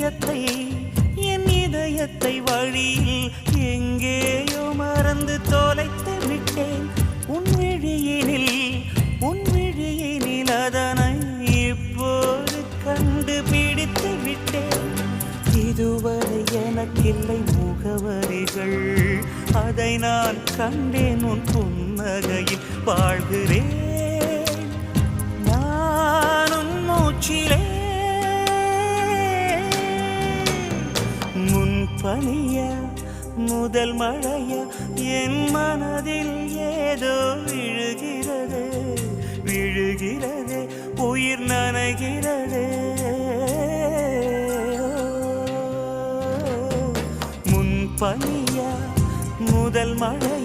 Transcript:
நிஜத்தை என் இதயத்தை வழியில் எங்கேயோ மறந்து தொலைத்து விட்டேன். உன் விழியினில் அதனை இப்போது கண்டுபிடித்து விட்டேன். இதுவரை எனக்கில்லை முகவரிகள், அதை நான் கண்டேன் உன் புன்னகையில். வாழ்கிறேன் நான் உன் மூச்சிலே. முன்பனிய முதல் மழைய என் மனதில் ஏதோ விழுகிறது, உயிர் நனைகிறது. முன்பனிய முதல் மழை